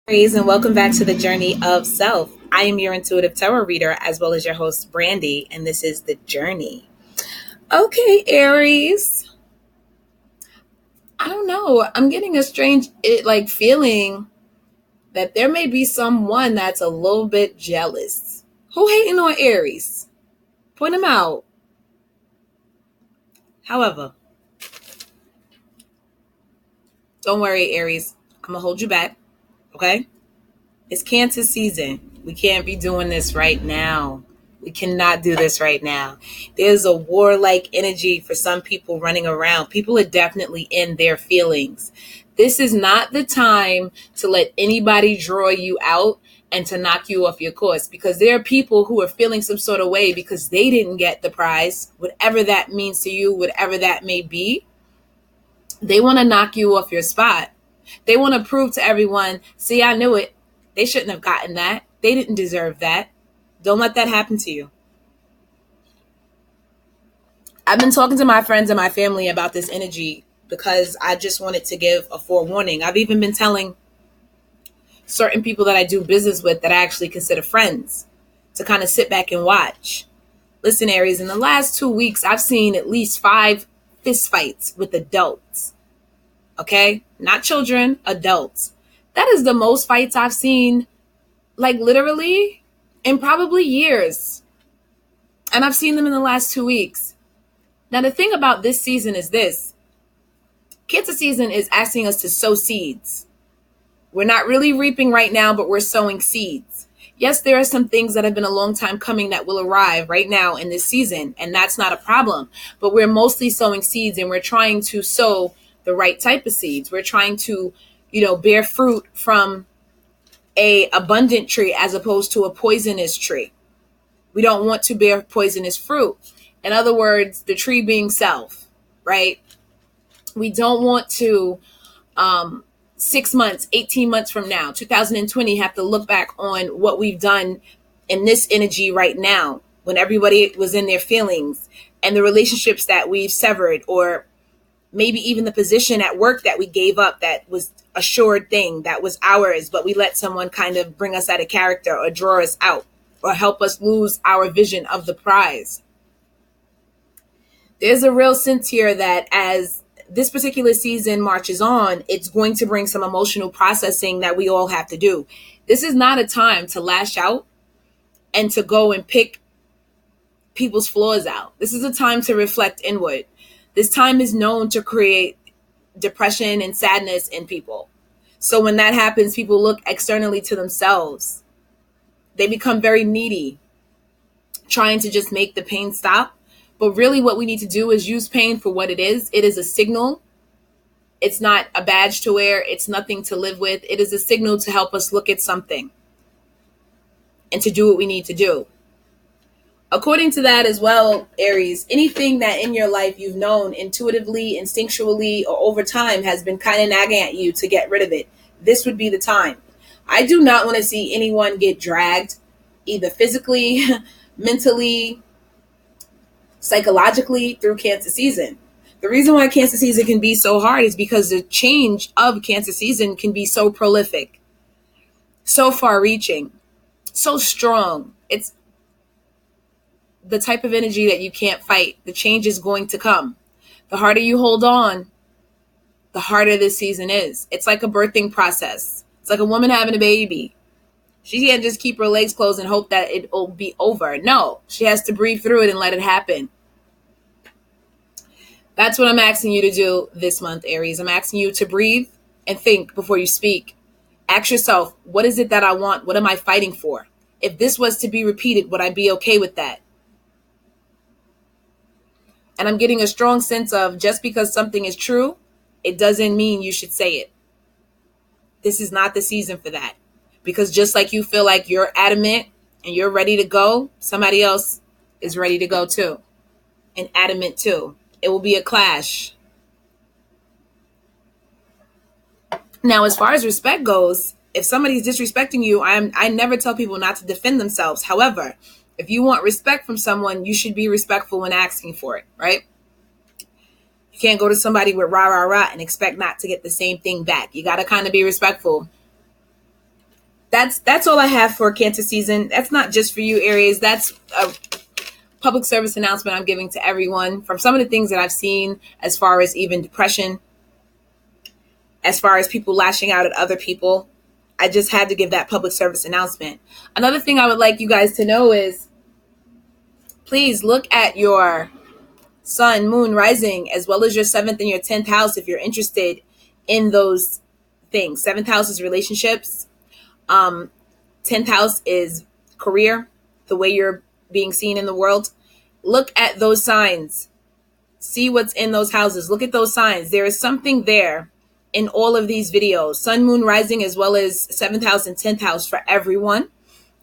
Aries, and welcome back to the Journey of Self. I am your intuitive tarot reader as well as your host, Brandy, and this is The Journey. Okay, Aries. I don't know. I'm getting a strange feeling that there may be someone that's a little bit jealous. Who hating on Aries? Point them out. However, don't worry, Aries. I'm going to hold you back, okay? It's Cancer season. We can't be doing this right now. We cannot do this right now. There's a warlike energy for some people running around. People are definitely in their feelings. This is not the time to let anybody draw you out and to knock you off your course, because there are people who are feeling some sort of way because they didn't get the prize, whatever that means to you, whatever that may be. They want to knock you off your spot. They want to prove to everyone, see, I knew it. They shouldn't have gotten that. They didn't deserve that. Don't let that happen to you. I've been talking to my friends and my family about this energy because I just wanted to give a forewarning. I've even been telling certain people that I do business with that I actually consider friends to kind of sit back and watch. Listen, Aries, in the last 2 weeks, I've seen at least 5 fist fights with adults. Okay? Not children, adults. That is the most fights I've seen, like literally, in probably years. And I've seen them in the last 2 weeks. Now, the thing about this season is this. Cancer season is asking us to sow seeds. We're not really reaping right now, but we're sowing seeds. Yes, there are some things that have been a long time coming that will arrive right now in this season, and that's not a problem. But we're mostly sowing seeds, and we're trying to sow the right type of seeds. We're trying to, bear fruit from a abundant tree as opposed to a poisonous tree. We don't want to bear poisonous fruit. In other words, the tree being self, right? We don't want to 6 months, 18 months from now, 2020, have to look back on what we've done in this energy right now when everybody was in their feelings and the relationships that we've severed, or maybe even the position at work that we gave up that was a sure thing that was ours, but we let someone kind of bring us out of character or draw us out or help us lose our vision of the prize. There's a real sense here that as this particular season marches on, it's going to bring some emotional processing that we all have to do. This is not a time to lash out and to go and pick people's flaws out. This is a time to reflect inward. This time is known to create depression and sadness in people. So when that happens, people look externally to themselves. They become very needy, trying to just make the pain stop. But really what we need to do is use pain for what it is. It is a signal. It's not a badge to wear. It's nothing to live with. It is a signal to help us look at something and to do what we need to do. According to that as well, Aries, anything that in your life you've known intuitively, instinctually, or over time has been kind of nagging at you to get rid of it, this would be the time. I do not want to see anyone get dragged, either physically, mentally, psychologically, through Cancer season. The reason why Cancer season can be so hard is because the change of Cancer season can be so prolific, so far-reaching, so strong. It's the type of energy that you can't fight. The change is going to come. The harder you hold on, the harder this season is. It's like a birthing process. It's like a woman having a baby. She can't just keep her legs closed and hope that it'll be over. No, she has to breathe through it and let it happen. That's what I'm asking you to do this month, Aries. I'm asking you to breathe and think before you speak. Ask yourself, what is it that I want? What am I fighting for? If this was to be repeated, would I be okay with that? And I'm getting a strong sense of just because something is true, it doesn't mean you should say it. This is not the season for that. Because just like you feel like you're adamant and you're ready to go, somebody else is ready to go too. And adamant too. It will be a clash. Now, as far as respect goes, if somebody's disrespecting you, I never tell people not to defend themselves. However, if you want respect from someone, you should be respectful when asking for it, right? You can't go to somebody with rah, rah, rah and expect not to get the same thing back. You got to kind of be respectful. That's all I have for Cancer season. That's not just for you, Aries. That's a public service announcement I'm giving to everyone from some of the things that I've seen as far as even depression, as far as people lashing out at other people. I just had to give that public service announcement. Another thing I would like you guys to know is please look at your sun, moon, rising, as well as your 7th and your 10th house if you're interested in those things. 7th house is relationships. 10th house is career, the way you're being seen in the world. Look at those signs. See what's in those houses. Look at those signs. There is something there in all of these videos. Sun, moon, rising, as well as 7th house and 10th house for everyone.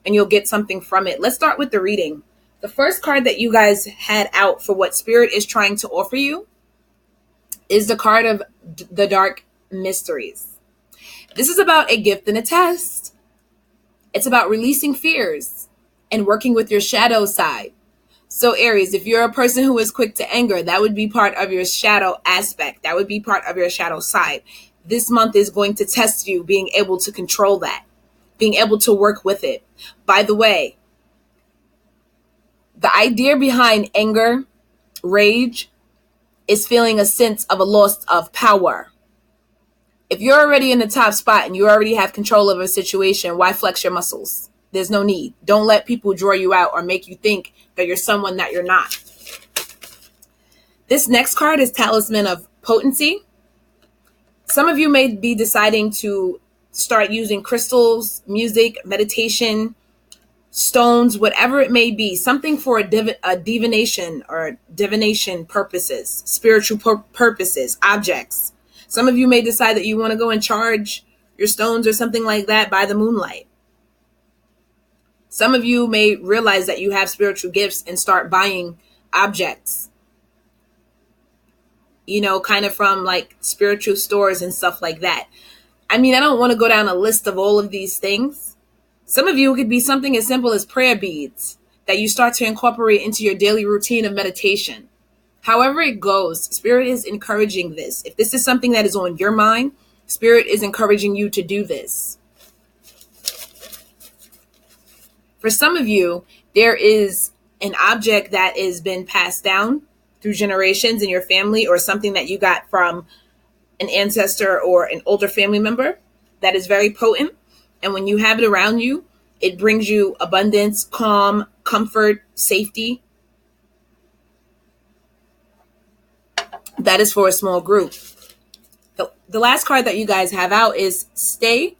And you'll get something from it. Let's start with the reading. The first card that you guys had out for what Spirit is trying to offer you is the card of the Dark Mysteries. This is about a gift and a test. It's about releasing fears and working with your shadow side. So Aries, if you're a person who is quick to anger, that would be part of your shadow aspect. That would be part of your shadow side. This month is going to test you being able to control that, being able to work with it. By the way, the idea behind anger, rage, is feeling a sense of a loss of power. If you're already in the top spot and you already have control of a situation, why flex your muscles? There's no need. Don't let people draw you out or make you think that you're someone that you're not. This next card is Talisman of Potency. Some of you may be deciding to start using crystals, music, meditation, stones, whatever it may be, something for a divination or divination purposes, spiritual purposes, objects. Some of you may decide that you want to go and charge your stones or something like that by the moonlight. Some of you may realize that you have spiritual gifts and start buying objects, kind of from like spiritual stores and stuff like that. I mean, I don't want to go down a list of all of these things. Some of you, it could be something as simple as prayer beads that you start to incorporate into your daily routine of meditation. However it goes, Spirit is encouraging this. If this is something that is on your mind, Spirit is encouraging you to do this. For some of you, there is an object that has been passed down through generations in your family, or something that you got from an ancestor or an older family member that is very potent. And when you have it around you, it brings you abundance, calm, comfort, safety. That is for a small group. The last card that you guys have out is Stay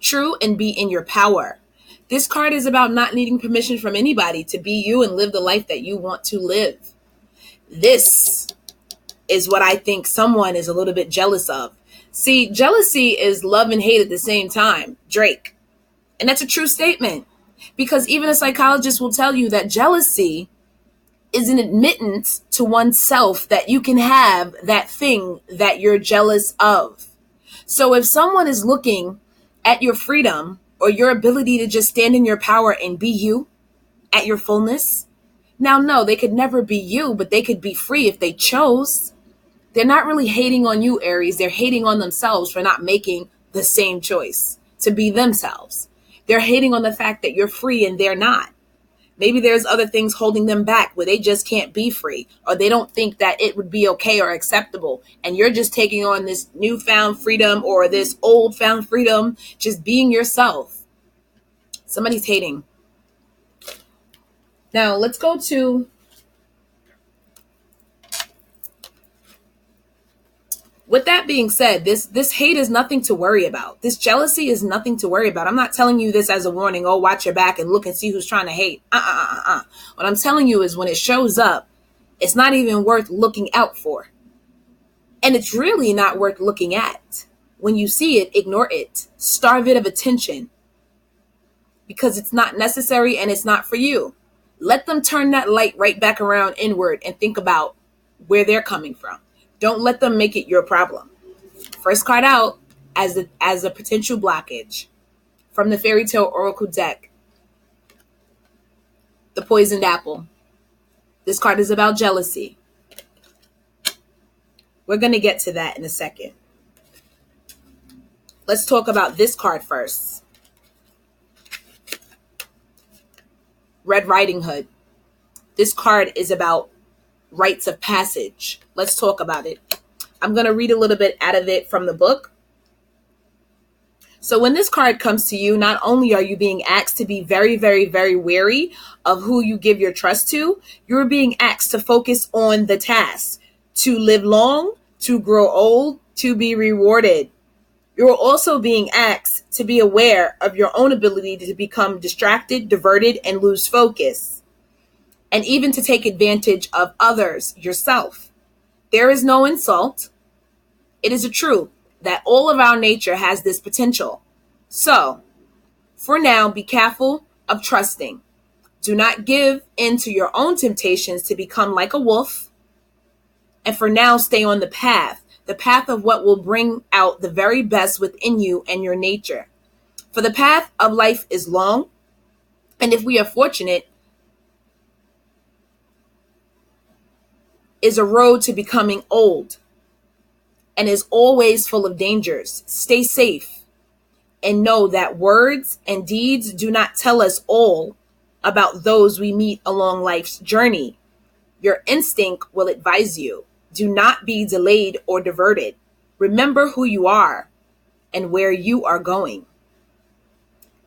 True and Be in Your Power. This card is about not needing permission from anybody to be you and live the life that you want to live. This is what I think someone is a little bit jealous of. See, jealousy is love and hate at the same time, Drake. And that's a true statement, because even a psychologist will tell you that jealousy is an admittance to oneself that you can have that thing that you're jealous of. So if someone is looking at your freedom or your ability to just stand in your power and be you at your fullness, now, no, they could never be you, but they could be free if they chose. They're not really hating on you, Aries. They're hating on themselves for not making the same choice to be themselves. They're hating on the fact that you're free and they're not. Maybe there's other things holding them back where they just can't be free, or they don't think that it would be okay or acceptable. And you're just taking on this newfound freedom or this old found freedom, just being yourself. Somebody's hating. Now let's go to with that being said, this hate is nothing to worry about. This jealousy is nothing to worry about. I'm not telling you this as a warning. Oh, watch your back and look and see who's trying to hate. What I'm telling you is when it shows up, it's not even worth looking out for. And it's really not worth looking at. When you see it, ignore it. Starve it of attention. Because it's not necessary and it's not for you. Let them turn that light right back around inward and think about where they're coming from. Don't let them make it your problem. First card out as a potential blockage from the Fairy Tale Oracle deck. The Poisoned Apple. This card is about jealousy. We're going to get to that in a second. Let's talk about this card first. Red Riding Hood. This card is about rites of passage. Let's talk about it. I'm going to read a little bit out of it from the book. So when this card comes to you, not only are you being asked to be very, very, very wary of who you give your trust to, you're being asked to focus on the task, to live long, to grow old, to be rewarded. You're also being asked to be aware of your own ability to become distracted, diverted, and lose focus, and even to take advantage of others yourself. There is no insult. It is a truth that all of our nature has this potential. So, for now, be careful of trusting. Do not give in to your own temptations to become like a wolf. And for now, stay on the path of what will bring out the very best within you and your nature. For the path of life is long, and if we are fortunate, is a road to becoming old, and is always full of dangers. Stay safe and know that words and deeds do not tell us all about those we meet along life's journey. Your instinct will advise you. Do not be delayed or diverted. Remember who you are and where you are going.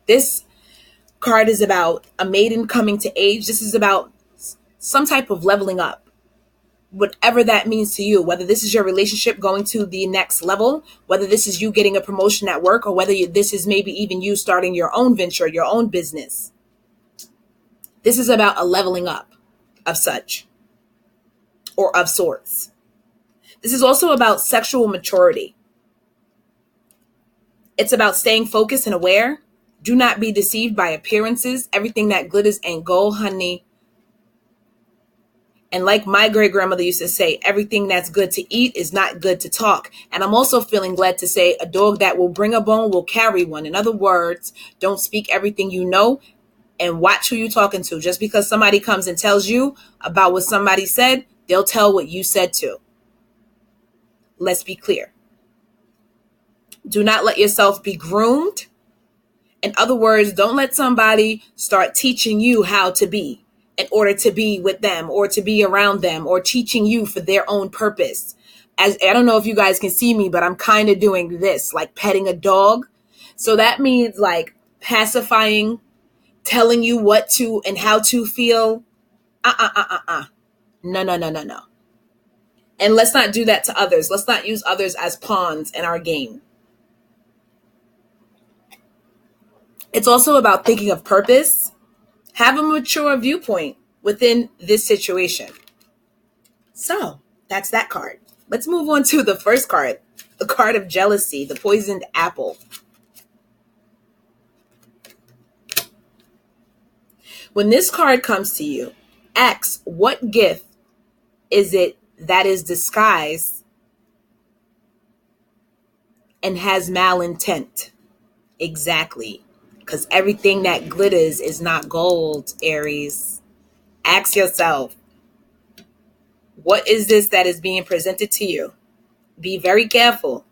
This card is about a maiden coming to age. This is about some type of leveling up. Whatever that means to you, whether this is your relationship going to the next level, whether this is you getting a promotion at work, or whether this is maybe even you starting your own venture, your own business. This is about a leveling up of such, or of sorts. This is also about sexual maturity. It's about staying focused and aware. Do not be deceived by appearances. Everything that glitters ain't gold, honey. And like my great grandmother used to say, everything that's good to eat is not good to talk. And I'm also feeling glad to say a dog that will bring a bone will carry one. In other words, don't speak everything you know and watch who you're talking to. Just because somebody comes and tells you about what somebody said, they'll tell what you said too. Let's be clear. Do not let yourself be groomed. In other words, don't let somebody start teaching you how to be in order to be with them or to be around them, or teaching you for their own purpose. As I don't know if you guys can see me, but I'm kind of doing this, like petting a dog. So that means like pacifying, telling you what to and how to feel. No. And let's not do that to others. Let's not use others as pawns in our game. It's also about thinking of purpose. Have a mature viewpoint within this situation. So that's that card. Let's move on to the first card, the card of jealousy, the poisoned apple. When this card comes to you, ask what gift is it that is disguised and has malintent? Exactly. Because everything that glitters is not gold, Aries. Ask yourself, what is this that is being presented to you? Be very careful.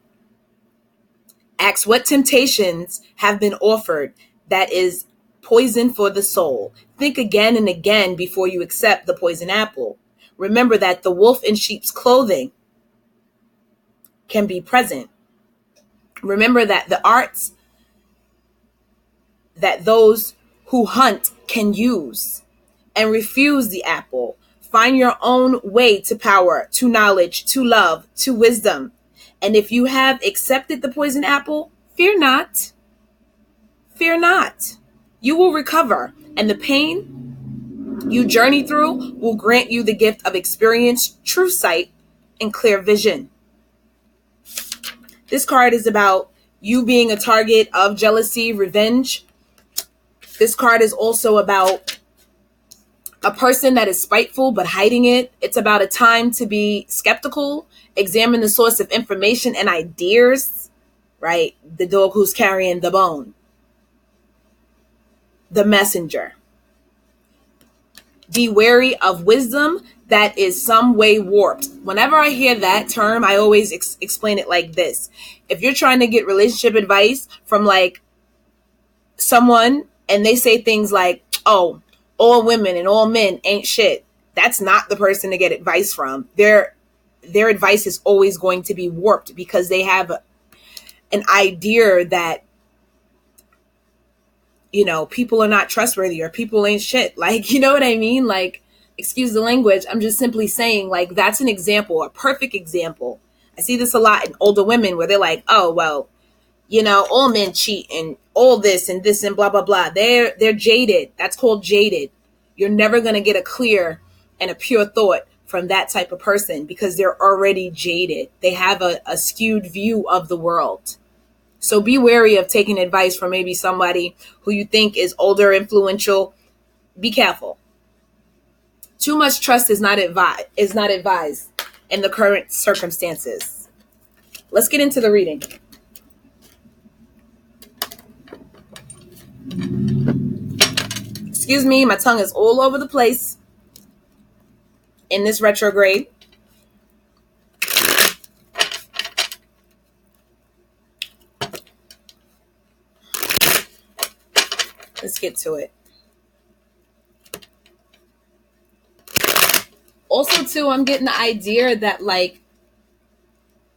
Ask what temptations have been offered that is poison for the soul. Think again and again before you accept the poison apple. Remember that the wolf in sheep's clothing can be present. Remember that the arts that those who hunt can use, and refuse the apple. Find your own way to power, to knowledge, to love, to wisdom. And if you have accepted the poison apple, fear not. Fear not. You will recover, and the pain you journey through will grant you the gift of experience, true sight, and clear vision. This card is about you being a target of jealousy, revenge. This card is also about a person that is spiteful but hiding it. It's about a time to be skeptical, examine the source of information and ideas, right? The dog who's carrying the bone. The messenger. Be wary of wisdom that is some way warped. Whenever I hear that term, I always explain it like this. If you're trying to get relationship advice from like someone and they say things like, oh, all women and all men ain't shit. That's not the person to get advice from. Their advice is always going to be warped because they have an idea that, you know, people are not trustworthy or people ain't shit. Like, you know what I mean? Like, excuse the language. I'm just simply saying, like, that's an example, a perfect example. I see this a lot in older women where they're like, oh, well, you know, all men cheat and all this and blah, blah, blah. They're jaded. That's called jaded. You're never going to get a clear and a pure thought from that type of person because they're already jaded. They have a skewed view of the world. So be wary of taking advice from maybe somebody who you think is older, influential. Be careful. Too much trust is not advised in the current circumstances. Let's get into the reading. Excuse me, my tongue is all over the place in this retrograde. Let's get to it. Also, too, I'm getting the idea that, like,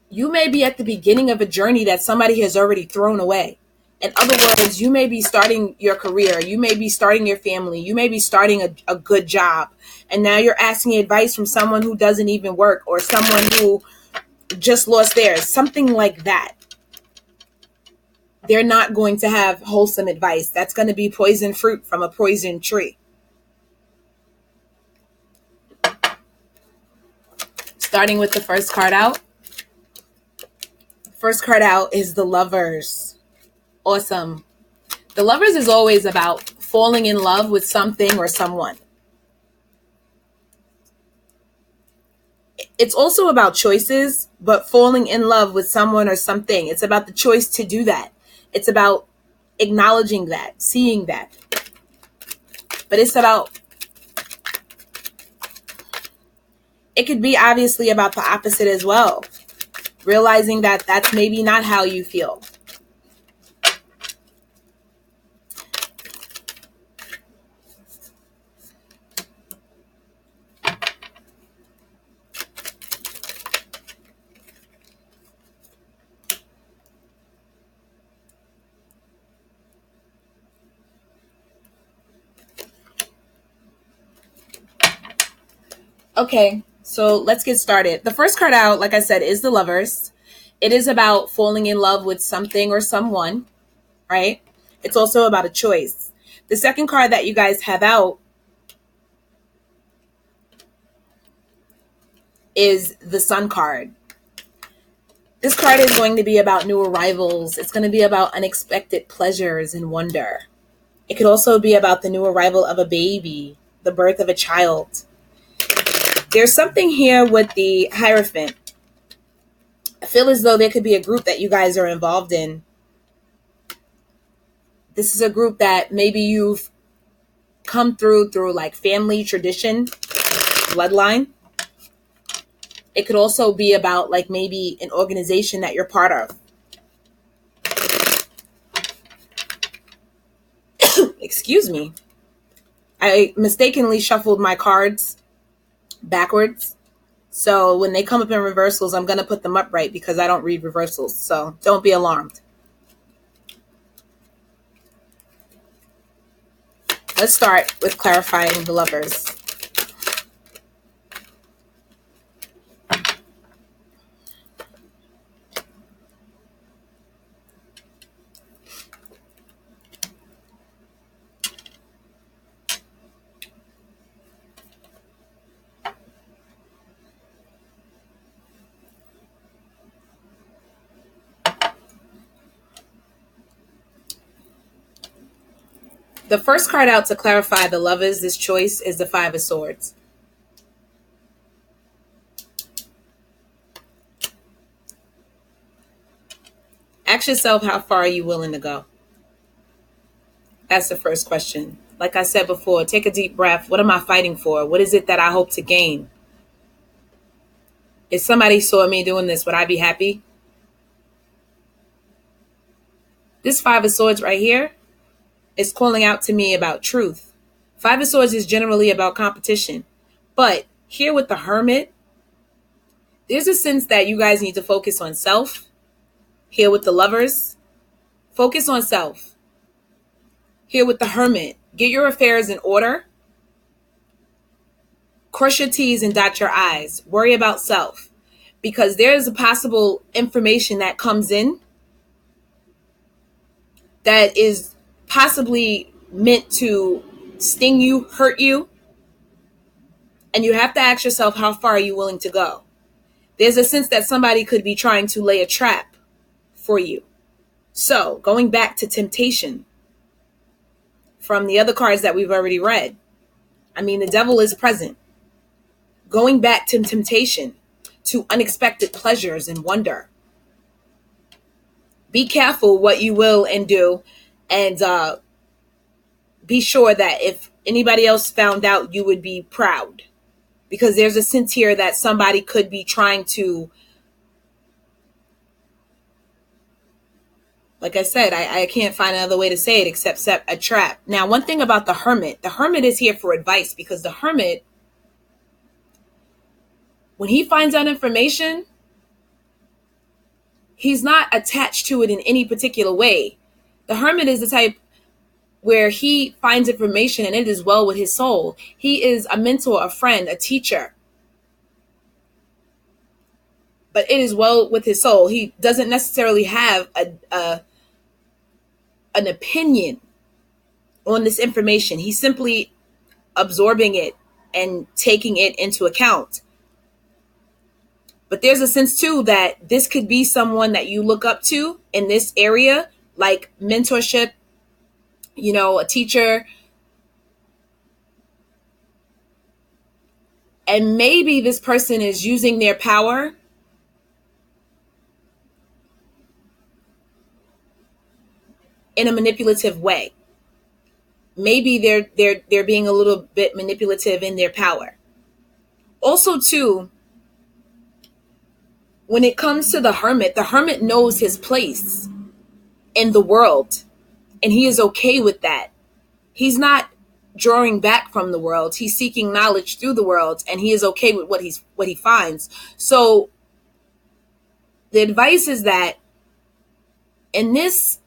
you may be at the beginning of a journey that somebody has already thrown away. In other words, you may be starting your career. You may be starting your family. You may be starting a good job. And now you're asking advice from someone who doesn't even work or someone who just lost theirs. Something like that. They're not going to have wholesome advice. That's going to be poison fruit from a poison tree. Starting with the first card out. First card out is the Lovers. Awesome. The Lovers is always about falling in love with something or someone. It's also about choices, but falling in love with someone or something. It's about the choice to do that. It's about acknowledging that, seeing that. But it's about, it could be obviously about the opposite as well. Realizing that that's maybe not how you feel. Okay, so let's get started. The first card out, like I said, is the Lovers. It is about falling in love with something or someone, right? It's also about a choice. The second card that you guys have out is the Sun card. This card is going to be about new arrivals. It's going to be about unexpected pleasures and wonder. It could also be about the new arrival of a baby, the birth of a child. There's something here with the Hierophant. I feel as though there could be a group that you guys are involved in. This is a group that maybe you've come through like family tradition, bloodline. It could also be about like maybe an organization that you're part of. Excuse me. I mistakenly shuffled my cards backwards. So when they come up in reversals, I'm going to put them upright because I don't read reversals. So don't be alarmed. Let's start with clarifying the Lovers. The first card out to clarify the Lovers, this choice, is the Five of Swords. Ask yourself, how far are you willing to go? That's the first question. Like I said before, take a deep breath. What am I fighting for? What is it that I hope to gain? If somebody saw me doing this, would I be happy? This Five of Swords right here is calling out to me about truth. Five of Swords is generally about competition. But here with the Hermit, there's a sense that you guys need to focus on self. Here with the Lovers, focus on self. Here with the Hermit, get your affairs in order. Cross your T's and dot your I's. Worry about self. Because there's a possible information that comes in that is possibly meant to sting you, hurt you. And you have to ask yourself, how far are you willing to go? There's a sense that somebody could be trying to lay a trap for you. So, going back to temptation from the other cards that we've already read, I mean, the devil is present. Going back to temptation, to unexpected pleasures and wonder. Be careful what you will and do, and be sure that if anybody else found out, you would be proud. Because there's a sense here that somebody could be trying to, like I said, I can't find another way to say it except set a trap. Now, one thing about the Hermit is here for advice, because the Hermit, when he finds out information, he's not attached to it in any particular way. The Hermit is the type where he finds information and it is well with his soul. He is a mentor, a friend, a teacher. But it is well with his soul. He doesn't necessarily have an opinion on this information. He's simply absorbing it and taking it into account. But there's a sense, too, that this could be someone that you look up to in this area, like mentorship, a teacher. And maybe this person is using their power in a manipulative way. Maybe they're being a little bit manipulative in their power. Also, too, when it comes to the Hermit knows his place in the world, and he is okay with that. He's not drawing back from the world. He's seeking knowledge through the world, and he is okay with what he finds. So the advice is that in this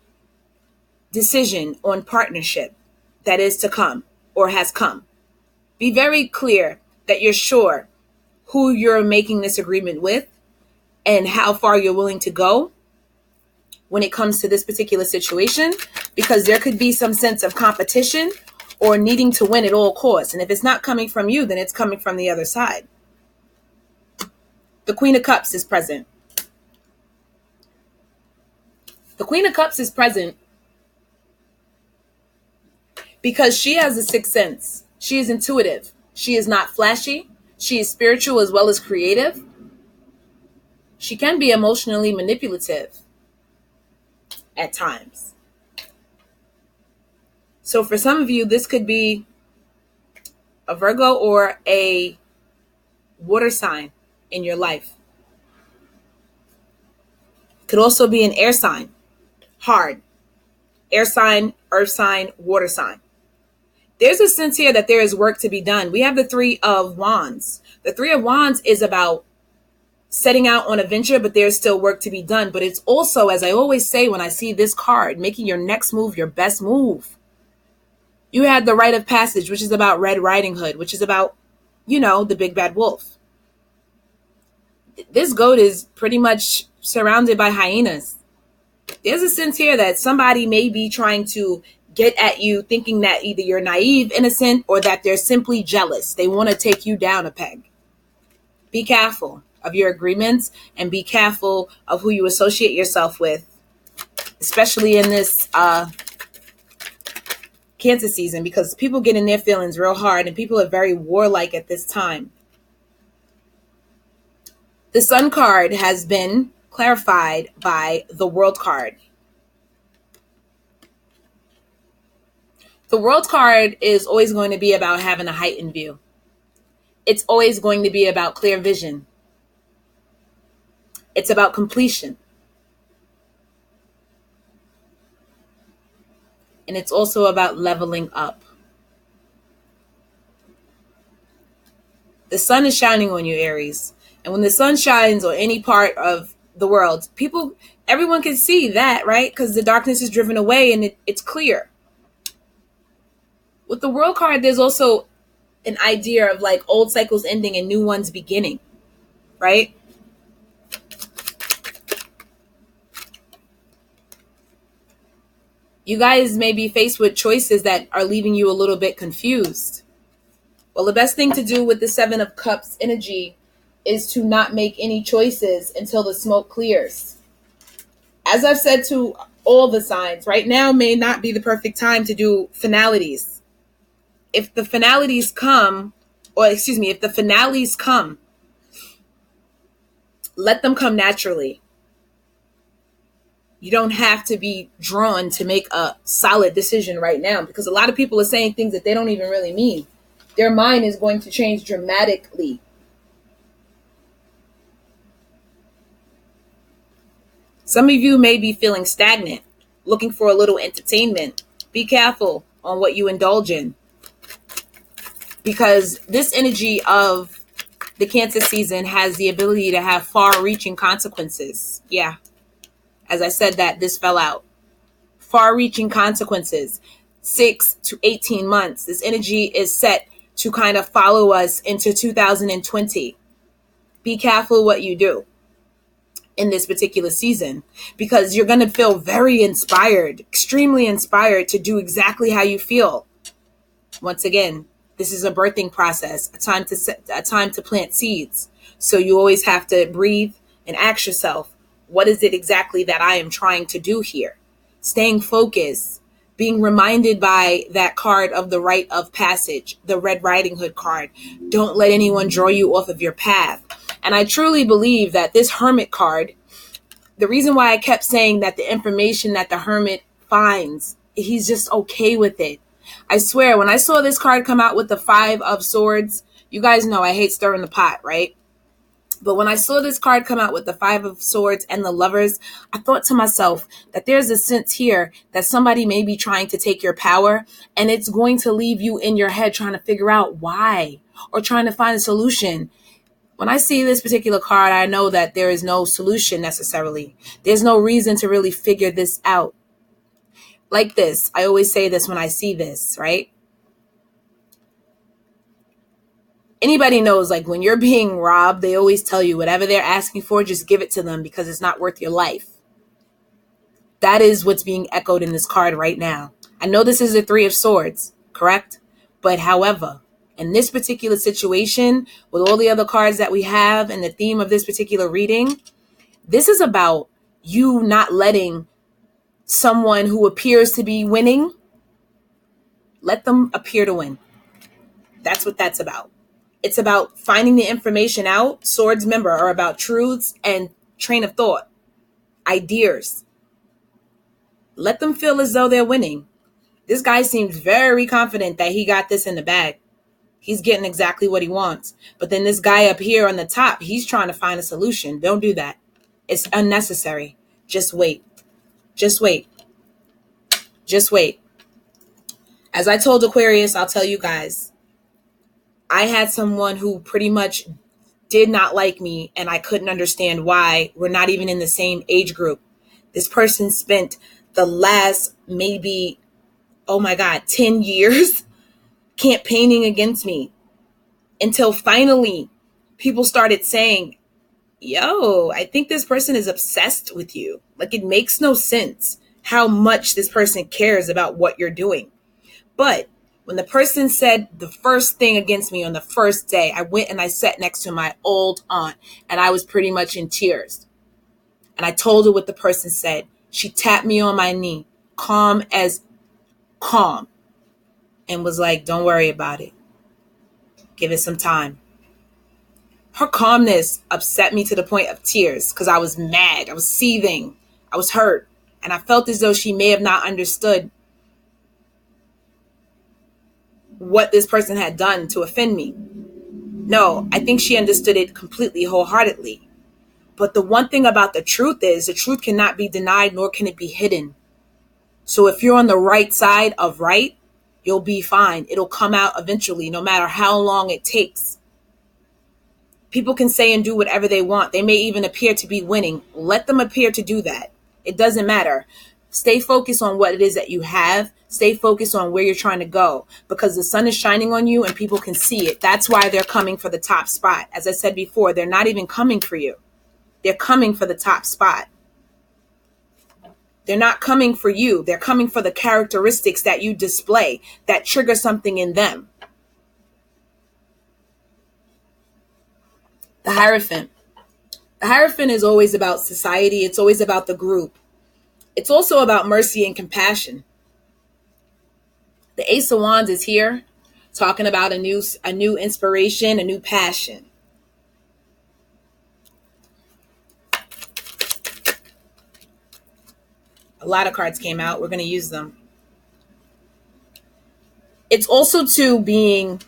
decision on partnership that is to come or has come, be very clear that you're sure who you're making this agreement with and how far you're willing to go when it comes to this particular situation, because there could be some sense of competition or needing to win at all costs. And if it's not coming from you, then it's coming from the other side. The Queen of Cups is present. The Queen of Cups is present because she has a sixth sense. She is intuitive. She is not flashy. She is spiritual as well as creative. She can be emotionally manipulative at times. So for some of you, this could be a Virgo or a water sign in your life. Could also be an air sign. Hard. Air sign, earth sign, water sign. There's a sense here that there is work to be done. We have the Three of Wands. The Three of Wands is about setting out on a venture, but there's still work to be done. But it's also, as I always say when I see this card, making your next move your best move. You had the Rite of Passage, which is about Red Riding Hood, which is about, the big bad wolf. This goat is pretty much surrounded by hyenas. There's a sense here that somebody may be trying to get at you, thinking that either you're naive, innocent, or that they're simply jealous. They want to take you down a peg. Be careful of your agreements and be careful of who you associate yourself with, especially in this Cancer season, because people get in their feelings real hard and people are very warlike at this time. The Sun card has been clarified by the World card. The World card is always going to be about having a heightened view. It's always going to be about clear vision. It's about completion. And it's also about leveling up. The sun is shining on you, Aries. And when the sun shines on any part of the world, everyone can see that, right? Because the darkness is driven away and it's clear. With the world card, there's also an idea of like old cycles ending and new ones beginning, right? You guys may be faced with choices that are leaving you a little bit confused. Well, the best thing to do with the Seven of Cups energy is to not make any choices until the smoke clears. As I've said to all the signs, right now may not be the perfect time to do finalities. If the finalities come, let them come naturally. You don't have to be drawn to make a solid decision right now, because a lot of people are saying things that they don't even really mean. Their mind is going to change dramatically. Some of you may be feeling stagnant, looking for a little entertainment. Be careful on what you indulge in, because this energy of the Cancer season has the ability to have far-reaching consequences. Yeah. As I said that, this fell out. Far-reaching consequences. 6 to 18 months. This energy is set to kind of follow us into 2020. Be careful what you do in this particular season, because you're going to feel very inspired, extremely inspired to do exactly how you feel. Once again, this is a birthing process, a time to plant seeds. So you always have to breathe and ask yourself, what is it exactly that I am trying to do here? Staying focused, being reminded by that card of the rite of passage, the Red Riding Hood card. Don't let anyone draw you off of your path. And I truly believe that this Hermit card, the reason why I kept saying that the information that the Hermit finds, he's just okay with it. I swear, when I saw this card come out with the 5 of Swords, you guys know I hate stirring the pot, right? But when I saw this card come out with the 5 of Swords and the Lovers, I thought to myself that there's a sense here that somebody may be trying to take your power, and it's going to leave you in your head trying to figure out why, or trying to find a solution. When I see this particular card, I know that there is no solution necessarily. There's no reason to really figure this out. Like this, I always say this when I see this, right? Anybody knows, like, when you're being robbed, they always tell you whatever they're asking for, just give it to them because it's not worth your life. That is what's being echoed in this card right now. I know this is the 3 of Swords, correct? But however, in this particular situation, with all the other cards that we have and the theme of this particular reading, this is about you not letting someone who appears to be winning, let them appear to win. That's what that's about. It's about finding the information out. Swords, remember, are about truths and train of thought, ideas. Let them feel as though they're winning. This guy seems very confident that he got this in the bag. He's getting exactly what he wants. But then this guy up here on the top, he's trying to find a solution. Don't do that. It's unnecessary. Just wait. Just wait. Just wait. As I told Aquarius, I'll tell you guys, I had someone who pretty much did not like me, and I couldn't understand why. We're not even in the same age group. This person spent the last maybe, 10 years campaigning against me, until finally people started saying, yo, I think this person is obsessed with you. Like, it makes no sense how much this person cares about what you're doing. But when the person said the first thing against me on the first day, I went and I sat next to my old aunt, and I was pretty much in tears. And I told her what the person said. She tapped me on my knee, calm as calm, and was like, don't worry about it. Give it some time. Her calmness upset me to the point of tears, because I was mad. I was seething. I was hurt. And I felt as though she may have not understood what this person had done to offend me. No, I think she understood it completely, wholeheartedly. But the one thing about the truth is, the truth cannot be denied, nor can it be hidden. So if you're on the right side of right, you'll be fine. It'll come out eventually, no matter how long it takes. People can say and do whatever they want. They may even appear to be winning. Let them appear to do that. It doesn't matter. Stay focused on what it is that you have. Stay focused on where you're trying to go, because the sun is shining on you and people can see it. That's why they're coming for the top spot. As I said before, they're not even coming for you. They're coming for the top spot. They're not coming for you. They're coming for the characteristics that you display that trigger something in them. The Hierophant. The Hierophant is always about society. It's always about the group. It's also about mercy and compassion. The Ace of Wands is here, talking about a new inspiration, a new passion. A lot of cards came out. We're going to use them. It's also too being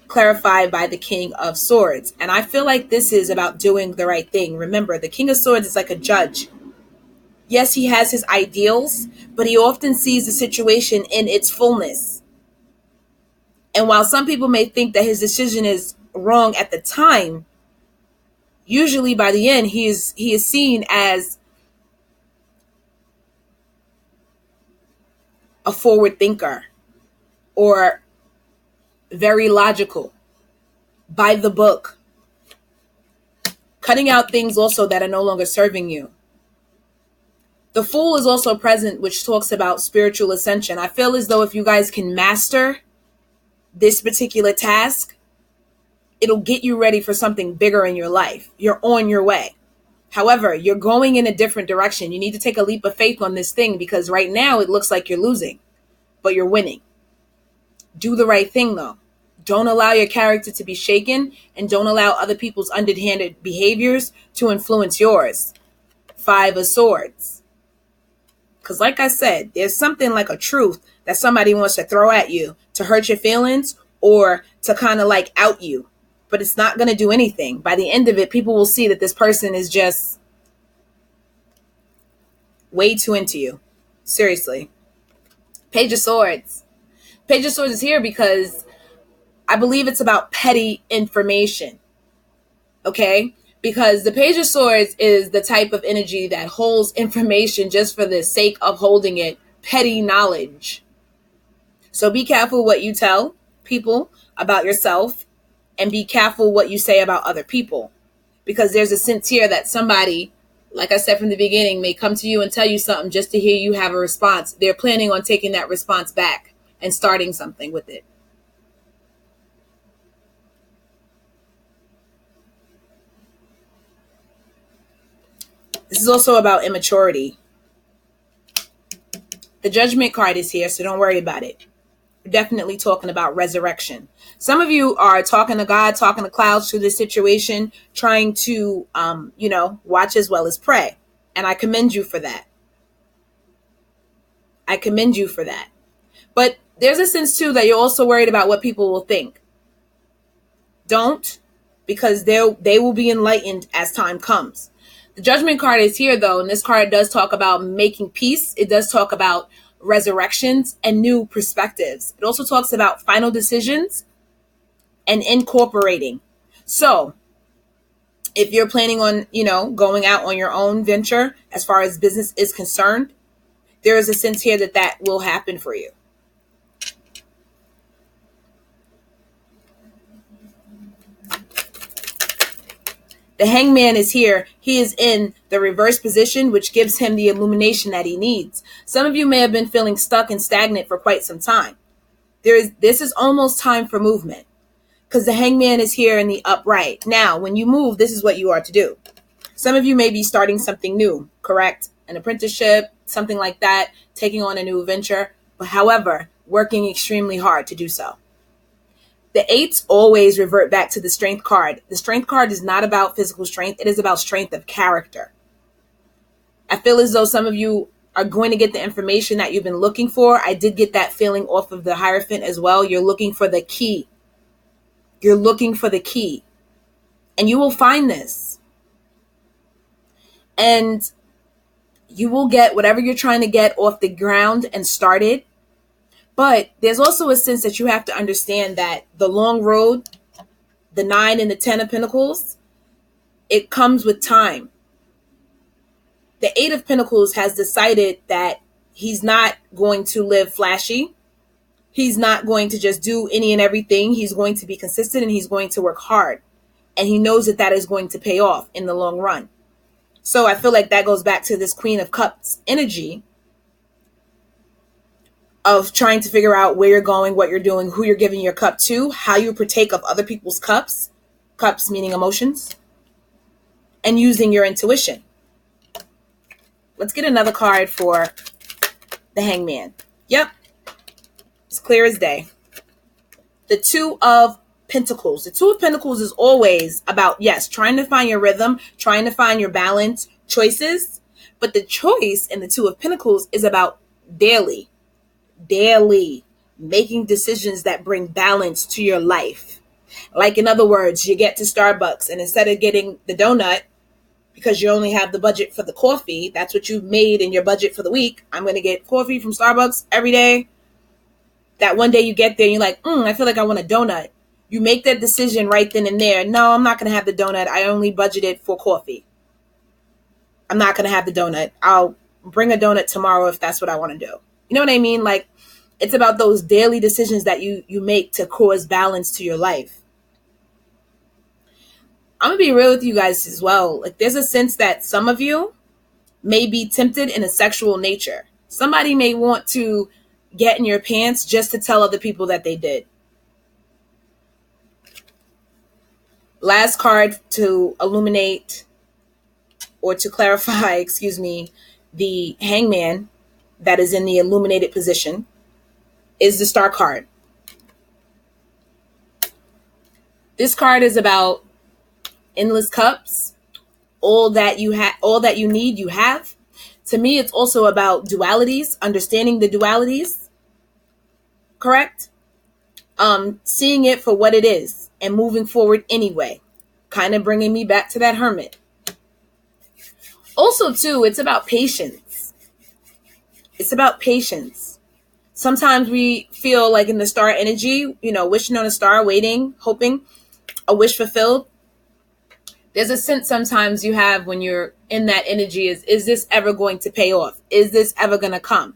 clarified by the King of Swords. And I feel like this is about doing the right thing. Remember, the King of Swords is like a judge. Yes, he has his ideals, but he often sees the situation in its fullness. And while some people may think that his decision is wrong at the time, usually by the end, he is seen as a forward thinker or very logical, by the book, cutting out things also that are no longer serving you. The Fool is also present, which talks about spiritual ascension. I feel as though if you guys can master this particular task, it'll get you ready for something bigger in your life. You're on your way. However, you're going in a different direction. You need to take a leap of faith on this thing, because right now it looks like you're losing, but you're winning. Do the right thing, though. Don't allow your character to be shaken, and don't allow other people's underhanded behaviors to influence yours. 5 of Swords. Because like I said, there's something like a truth that somebody wants to throw at you to hurt your feelings or to kind of like out you. But it's not going to do anything. By the end of it, people will see that this person is just way too into you. Seriously. Page of Swords. Page of Swords is here because I believe it's about petty information. Okay? Because the Page of Swords is the type of energy that holds information just for the sake of holding it. Petty knowledge. So be careful what you tell people about yourself, and be careful what you say about other people. Because there's a sense here that somebody, like I said from the beginning, may come to you and tell you something just to hear you have a response. They're planning on taking that response back and starting something with it. This is also about immaturity. The Judgment card is here, so don't worry about it. We're definitely talking about resurrection. Some of you are talking to God, talking to clouds through this situation, trying to, watch as well as pray. And I commend you for that. I commend you for that. But there's a sense, too, that you're also worried about what people will think. Don't, because they will be enlightened as time comes. The Judgment card is here, though, and this card does talk about making peace. It does talk about resurrections and new perspectives. It also talks about final decisions and incorporating. So if you're planning on, going out on your own venture as far as business is concerned, there is a sense here that will happen for you. The Hangman is here. He is in the reverse position, which gives him the illumination that he needs. Some of you may have been feeling stuck and stagnant for quite some time. This is almost time for movement, because the Hangman is here in the upright. Now, when you move, this is what you are to do. Some of you may be starting something new, correct? An apprenticeship, something like that, taking on a new venture, but however, working extremely hard to do so. The 8s always revert back to the Strength card. The Strength card is not about physical strength. It is about strength of character. I feel as though some of you are going to get the information that you've been looking for. I did get that feeling off of the Hierophant as well. You're looking for the key. You're looking for the key. And you will find this. And you will get whatever you're trying to get off the ground and started. But there's also a sense that you have to understand that the long road, the 9 and the 10 of Pentacles, it comes with time. The Eight of Pentacles has decided that he's not going to live flashy. He's not going to just do any and everything. He's going to be consistent and he's going to work hard. And he knows that that is going to pay off in the long run. So I feel like that goes back to this Queen of Cups energy of trying to figure out where you're going, what you're doing, who you're giving your cup to, how you partake of other people's cups, cups meaning emotions, and using your intuition. Let's get another card for the Hangman. Yep. It's clear as day. The Two of Pentacles. The Two of Pentacles is always about, yes, trying to find your rhythm, trying to find your balance, choices. But the choice in the Two of Pentacles is about daily making decisions that bring balance to your life. Like, in other words, you get to Starbucks and instead of getting the donut, because you only have the budget for the coffee, that's what you've made in your budget for the week. I'm going to get coffee from Starbucks every day. That one day you get there and you're like, I feel like I want a donut. You make that decision right then and there. No, I'm not going to have the donut. I only budgeted for coffee. I'm not going to have the donut. I'll bring a donut tomorrow if that's what I want to do. You know what I mean? Like, it's about those daily decisions that you make to cause balance to your life. I'm going to be real with you guys as well. Like, there's a sense that some of you may be tempted in a sexual nature. Somebody may want to get in your pants just to tell other people that they did. Last card to illuminate or to clarify, the Hangman that is in the illuminated position is the Star card. This card is about endless cups. All that you have, all that you need, you have. To me, it's also about dualities, understanding the dualities. Correct? Seeing it for what it is and moving forward anyway. Kind of bringing me back to that Hermit. Also, too, it's about patience. It's about patience. Sometimes we feel like in the star energy, wishing on a star, waiting, hoping, a wish fulfilled. There's a sense sometimes you have when you're in that energy is this ever going to pay off? Is this ever going to come?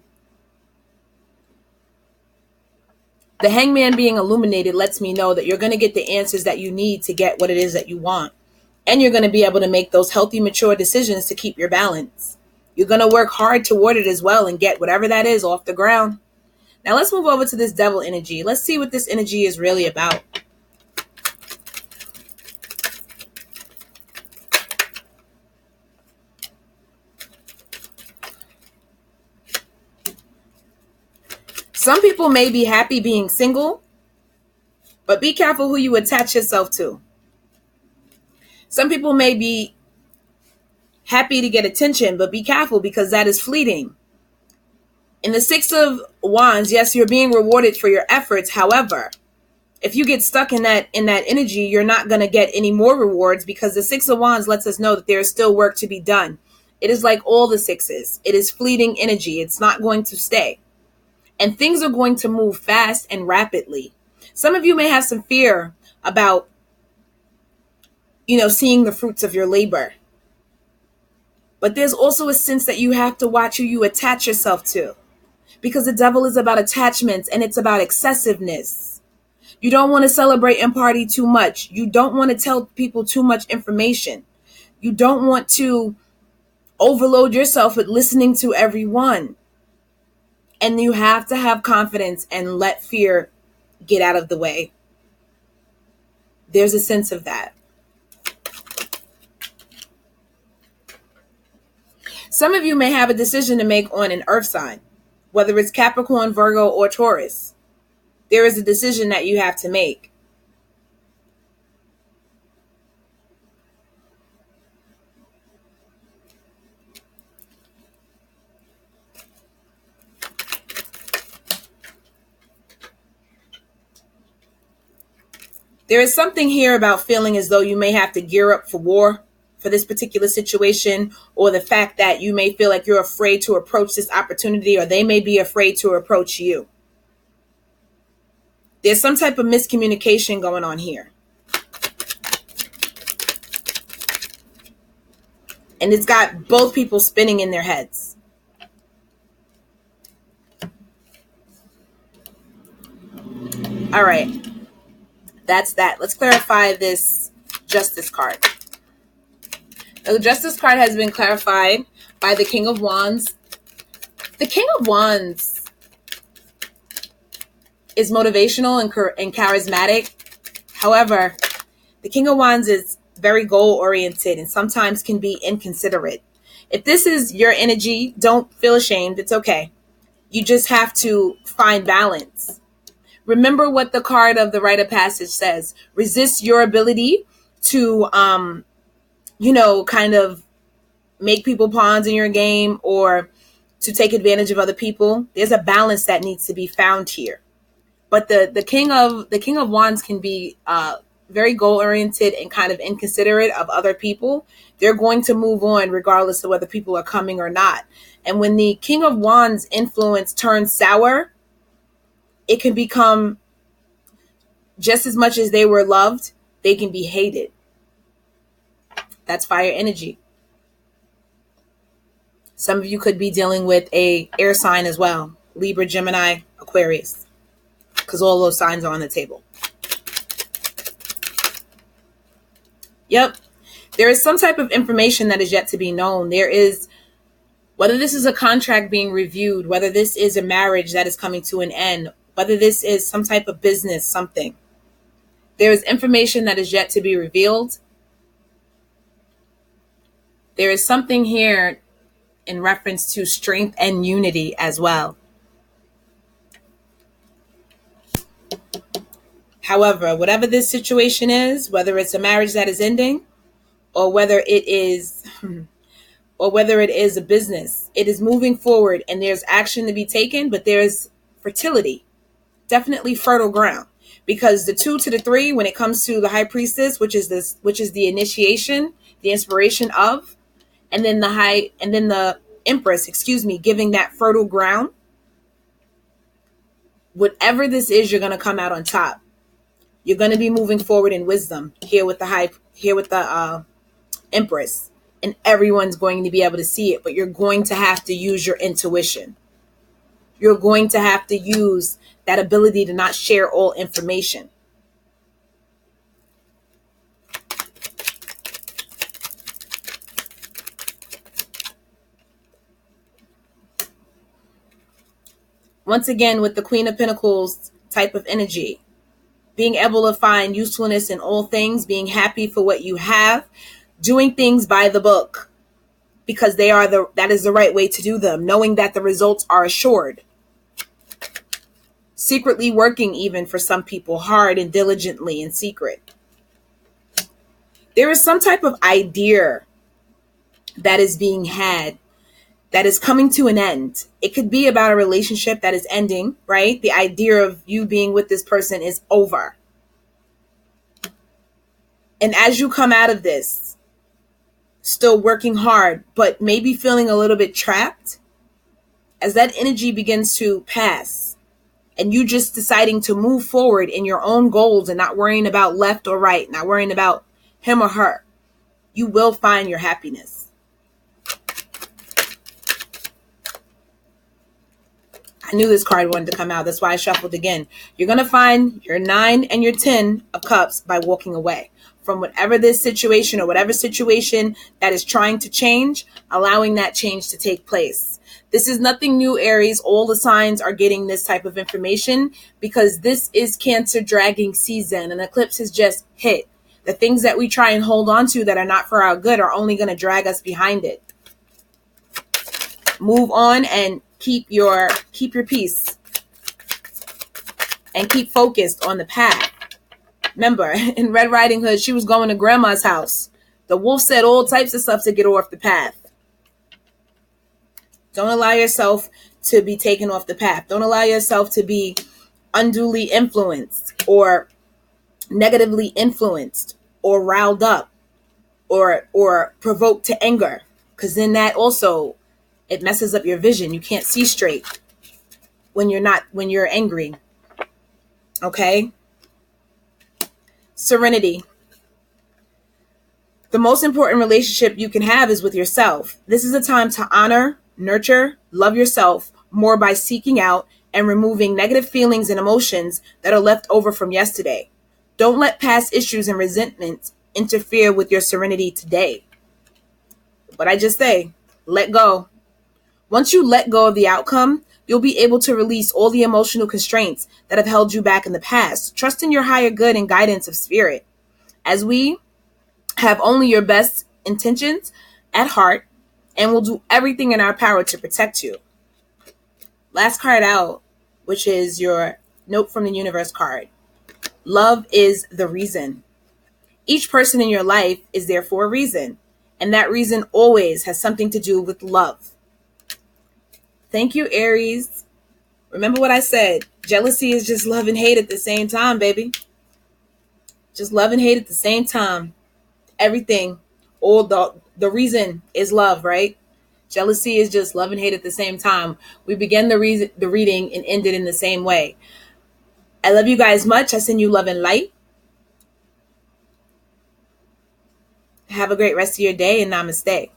The Hangman being illuminated lets me know that you're going to get the answers that you need to get what it is that you want. And you're going to be able to make those healthy, mature decisions to keep your balance. You're going to work hard toward it as well and get whatever that is off the ground. Now let's move over to this Devil energy. Let's see what this energy is really about. Some people may be happy being single, but be careful who you attach yourself to. Some people may be happy to get attention, but be careful because that is fleeting. In the Six of Wands, yes, you're being rewarded for your efforts. However, if you get stuck in that energy, you're not going to get any more rewards because the Six of Wands lets us know that there is still work to be done. It is like all the sixes. It is fleeting energy. It's not going to stay. And things are going to move fast and rapidly. Some of you may have some fear about, seeing the fruits of your labor. But there's also a sense that you have to watch who you attach yourself to. Because the devil is about attachments and it's about excessiveness. You don't want to celebrate and party too much. You don't want to tell people too much information. You don't want to overload yourself with listening to everyone. And you have to have confidence and let fear get out of the way. There's a sense of that. Some of you may have a decision to make on an earth sign, whether it's Capricorn, Virgo, or Taurus. There is a decision that you have to make. There is something here about feeling as though you may have to gear up for war for this particular situation, or the fact that you may feel like you're afraid to approach this opportunity, or they may be afraid to approach you. There's some type of miscommunication going on here. And it's got both people spinning in their heads. All right. That's that. Let's clarify this Justice card. The Justice card has been clarified by the King of Wands. The King of Wands is motivational and charismatic. However, the King of Wands is very goal-oriented and sometimes can be inconsiderate. If this is your energy, don't feel ashamed. It's okay. You just have to find balance. Remember what the card of the Rite of Passage says. Resist your ability to, kind of make people pawns in your game or to take advantage of other people. There's a balance that needs to be found here. But the King of Wands can be very goal-oriented and kind of inconsiderate of other people. They're going to move on regardless of whether people are coming or not. And when the King of Wands influence turns sour, it can become, just as much as they were loved, they can be hated. That's fire energy. Some of you could be dealing with a air sign as well. Libra, Gemini, Aquarius. Because all those signs are on the table. Yep. There is some type of information that is yet to be known. There is, whether this is a contract being reviewed, whether this is a marriage that is coming to an end, whether this is some type of business, something. There is information that is yet to be revealed. There is something here in reference to strength and unity as well. However, whatever this situation is, whether it's a marriage that is ending or whether it is a business, it is moving forward and there's action to be taken, but there's fertility, definitely fertile ground, because the 2 to the 3, when it comes to the High Priestess, which is the initiation, the inspiration of, and then the Empress, giving that fertile ground. Whatever this is, you're going to come out on top. You're going to be moving forward in wisdom here with the Empress, and everyone's going to be able to see it, but you're going to have to use your intuition. You're going to have to use that ability to not share all information. Once again, with the Queen of Pentacles type of energy, being able to find usefulness in all things, being happy for what you have, doing things by the book, because that is the right way to do them, knowing that the results are assured. Secretly working, even for some people, hard and diligently in secret. There is some type of idea that is being had that is coming to an end. It could be about a relationship that is ending, right? The idea of you being with this person is over. And as you come out of this, still working hard, but maybe feeling a little bit trapped, as that energy begins to pass, and you just deciding to move forward in your own goals and not worrying about left or right, not worrying about him or her, you will find your happiness. I knew this card wanted to come out. That's why I shuffled again. You're going to find your 9 and your 10 of cups by walking away from whatever this situation or whatever situation that is trying to change, allowing that change to take place. This is nothing new, Aries. All the signs are getting this type of information because this is Cancer dragging season. An eclipse has just hit. The things that we try and hold on to that are not for our good are only going to drag us behind it. Move on and keep your peace and keep focused on the path. Remember, in Red Riding Hood, she was going to grandma's house. The wolf said all types of stuff to get her off the path. Don't allow yourself to be taken off the path. Don't allow yourself to be unduly influenced or negatively influenced or riled up or provoked to anger, because then that also, it messes up your vision. You can't see straight when you're angry. Okay? Serenity. The most important relationship you can have is with yourself. This is a time to honor, nurture, love yourself more by seeking out and removing negative feelings and emotions that are left over from yesterday. Don't let past issues and resentments interfere with your serenity today. But I just say, let go. Once you let go of the outcome, you'll be able to release all the emotional constraints that have held you back in the past. Trust in your higher good and guidance of spirit. As we have only your best intentions at heart and will do everything in our power to protect you. Last card out, which is your note from the universe card. Love is the reason. Each person in your life is there for a reason, and that reason always has something to do with love. Thank you, Aries. Remember what I said. Jealousy is just love and hate at the same time, baby. Just love and hate at the same time. Everything, all the reason is love, right? Jealousy is just love and hate at the same time. We began the reading and ended in the same way. I love you guys much. I send you love and light. Have a great rest of your day, and namaste.